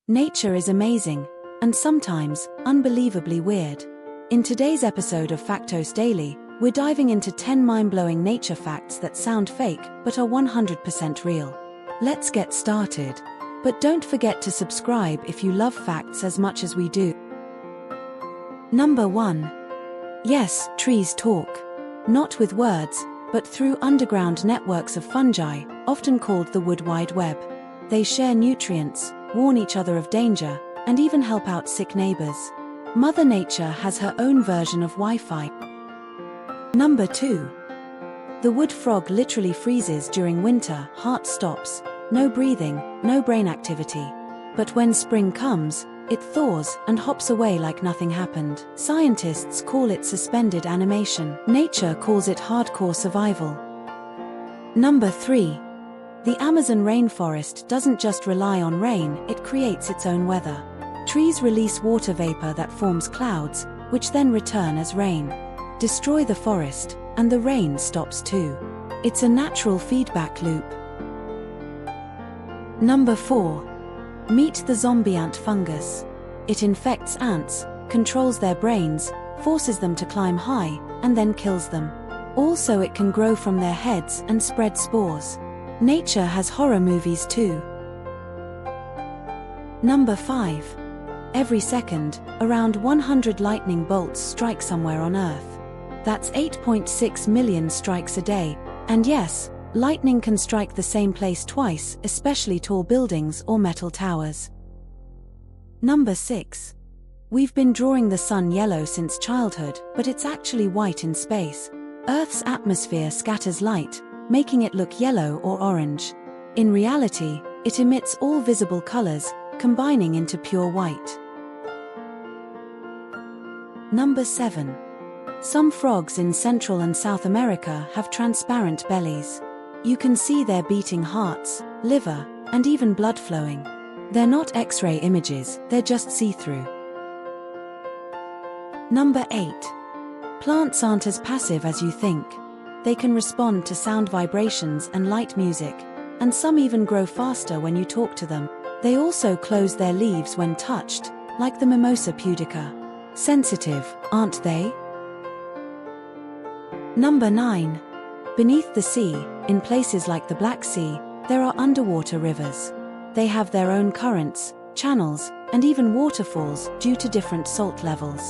Nature is amazing, and sometimes unbelievably weird. In today's episode of Factos Daily, we're diving into 10 mind-blowing nature facts that sound fake but are 100% real. Let's get started. But don't forget to subscribe if you love facts as much as we do. Number 1. Yes, trees talk. Not with words, but through underground networks of fungi, often called the Wood Wide Web. They share nutrients, warn each other of danger, and even help out sick neighbors. Mother Nature has her own version of Wi-Fi. Number 2. The wood frog literally freezes during winter, heart stops, no breathing, no brain activity. But when spring comes, it thaws and hops away like nothing happened. Scientists call it suspended animation. Nature calls it hardcore survival. Number 3. The Amazon rainforest doesn't just rely on rain, it creates its own weather. Trees release water vapor that forms clouds, which then return as rain. Destroy the forest, and the rain stops too. It's a natural feedback loop. Number 4. Meet the zombie ant fungus. It infects ants, controls their brains, forces them to climb high, and then kills them. Also, it can grow from their heads and spread spores. Nature has horror movies too. Number 5. Every second, around 100 lightning bolts strike somewhere on Earth. That's 8.6 million strikes a day, and yes, lightning can strike the same place twice, especially tall buildings or metal towers. Number 6. We've been drawing the sun yellow since childhood, but it's actually white in space. Earth's atmosphere scatters light, making it look yellow or orange. In reality, it emits all visible colors, combining into pure white. Number 7. Some frogs in Central and South America have transparent bellies. You can see their beating hearts, liver, and even blood flowing. They're not X-ray images, they're just see-through. Number 8. Plants aren't as passive as you think. They can respond to sound vibrations and light music, and some even grow faster when you talk to them. They also close their leaves when touched, like the Mimosa pudica. Sensitive, aren't they? Number 9. Beneath the sea, in places like the Black Sea, there are underwater rivers. They have their own currents, channels, and even waterfalls due to different salt levels.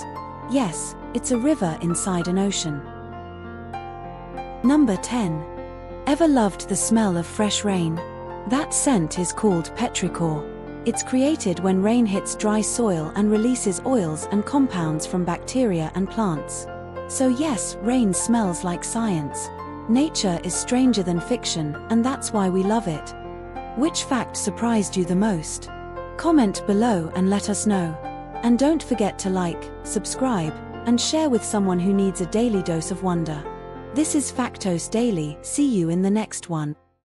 Yes, it's a river inside an ocean. Number 10. Ever loved the smell of fresh rain? That scent is called petrichor. It's created when rain hits dry soil and releases oils and compounds from bacteria and plants. So yes, rain smells like science. Nature is stranger than fiction, and that's why we love it. Which fact surprised you the most? Comment below and let us know. And don't forget to like, subscribe, and share with someone who needs a daily dose of wonder. This is Factos Daily. See you in the next one.